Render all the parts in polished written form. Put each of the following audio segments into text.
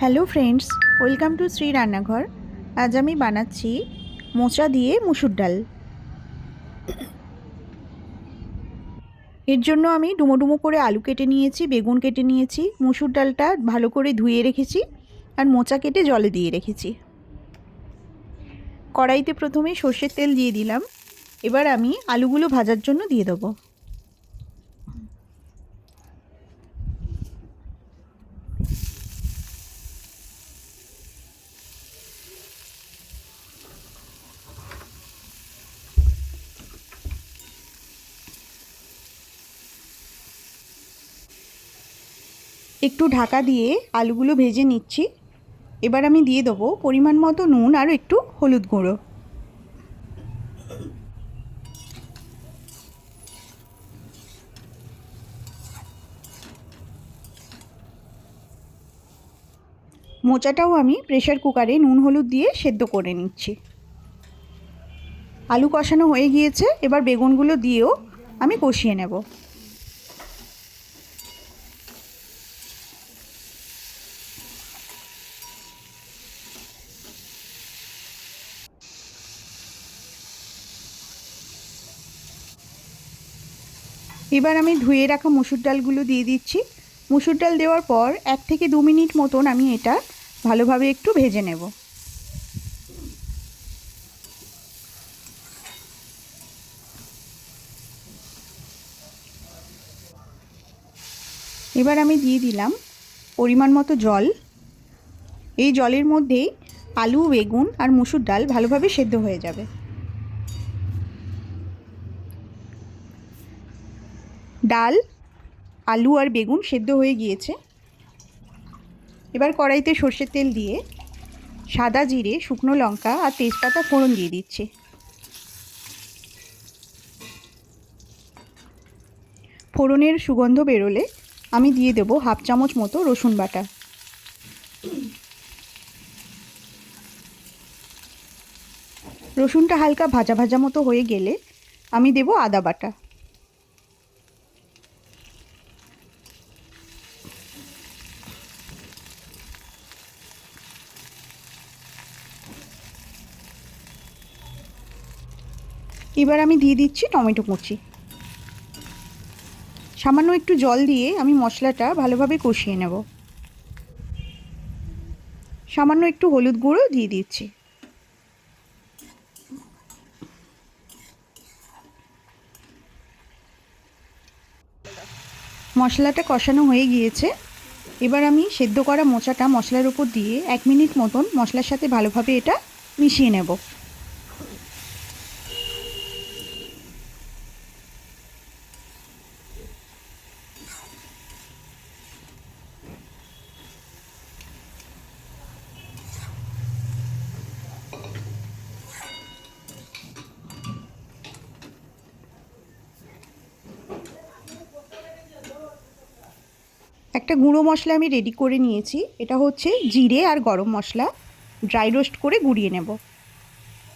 Hello friends, welcome to Shri রান্নাঘর। আজ আমি বানাচ্ছি মোচা দিয়ে মুসুর ডাল। এর জন্য আমি ডুমো ডুমো করে আলু কেটে নিয়েছি, বেগুন কেটে নিয়েছি, মুসুর ডালটা ভালো করে ধুয়ে রেখেছি আর মোচা কেটে জলে দিয়ে রেখেছি। কড়াইতে প্রথমে সর্ষের তেল দিয়ে দিলাম। এবার আমি আলুগুলো ভাজার জন্য দিয়ে দেবো। একটু ঢাকা দিয়ে আলুগুলো ভেজে নিচ্ছি। এবার আমি দিয়ে দেবো পরিমাণ মতো নুন আর একটু হলুদ গুঁড়ো। মোচাটাও আমি প্রেসার কুকারে নুন হলুদ দিয়ে সেদ্ধ করে নিচ্ছি। আলু কষানো হয়ে গিয়েছে, এবার বেগুনগুলো দিয়েও আমি কষিয়ে নেব। এবার আমি ধুয়ে রাখা মসুর ডালগুলো দিয়ে দিচ্ছি। মসুর ডাল দেওয়ার পর 1 থেকে 2 মিনিট মতন আমি এটা ভালোভাবে একটু ভেজে নেব। এবার আমি দিয়ে দিলাম পরিমাণ মতো জল। এই জলের মধ্যেই আলু, বেগুন আর মসুর ডাল ভালোভাবে সেদ্ধ হয়ে যাবে। ডাল, আলু আর বেগুন সেদ্ধ হয়ে গিয়েছে। এবার কড়াইতে সর্ষের তেল দিয়ে সাদা জিরে, শুকনো লঙ্কা আর তেজপাতা ফোড়ন দিয়ে দিচ্ছি। ফোড়নের সুগন্ধ বেরোলে আমি দিয়ে দেবো 1/2 চামচ মতো রসুন বাটা। রসুনটা হালকা ভাজা ভাজা মতো হয়ে গেলে আমি দেব আদা বাটা। এবার আমি দিয়ে দিচ্ছি টমেটো কুচি। সামান্য একটু জল দিয়ে আমি মশলাটা ভালোভাবে কষিয়ে নেব। সামান্য একটু হলুদ গুঁড়ো দিয়ে দিচ্ছি। মশলাটা কষানো হয়ে গিয়েছে। এবার আমি সেদ্ধ করা মোচাটা মশলার উপর দিয়ে 1 মিনিট মতন মশলার সাথে ভালোভাবে এটা মিশিয়ে নেব। একটা গুঁড়ো মশলা আমি রেডি করে নিয়েছি। এটা হচ্ছে জিরে আর গরম মশলা ড্রাই রোস্ট করে গুঁড়িয়ে নেব।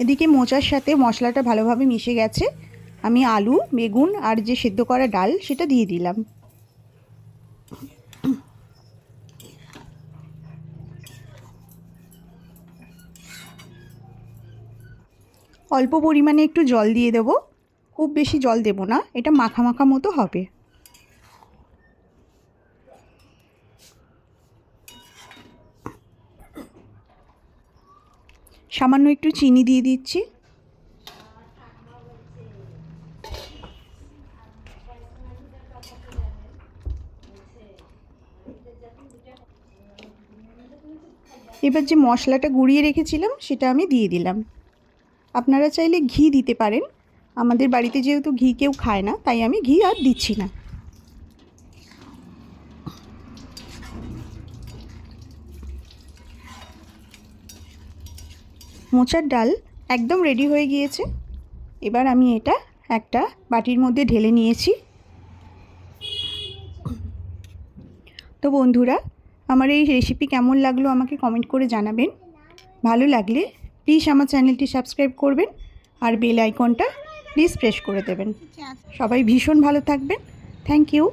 এদিকে মোচার সাথে মশলাটা ভালোভাবে মিশে গেছে। আমি আলু, বেগুন আর যে সেদ্ধ করা ডাল সেটা দিয়ে দিলাম। অল্প পরিমাণে একটু জল দিয়ে দেব, খুব বেশি জল দেব না, এটা মাখা মাখা মতো হবে। সামান্য একটু চিনি দিয়ে দিচ্ছি। এবার যে মশলাটা গুঁড়িয়ে রেখেছিলাম সেটা আমি দিয়ে দিলাম। আপনারা চাইলে ঘি দিতে পারেন। আমাদের বাড়িতে যেহেতু ঘি কেউ খায় না, তাই আমি ঘি আর দিচ্ছি না। মোচার ডাল একদম রেডি হয়ে গিয়েছে। এবার আমি এটা একটা বাটির মধ্যে ঢেলে নিয়েছি। তো বন্ধুরা, আমার এই রেসিপি কেমন লাগলো আমাকে কমেন্ট করে জানাবেন। ভালো লাগলে প্লিজ আমার চ্যানেলটি সাবস্ক্রাইব করবেন আর বেল আইকনটা প্লিজ প্রেস করে দেবেন। সবাই ভীষণ ভালো থাকবেন। Thank you.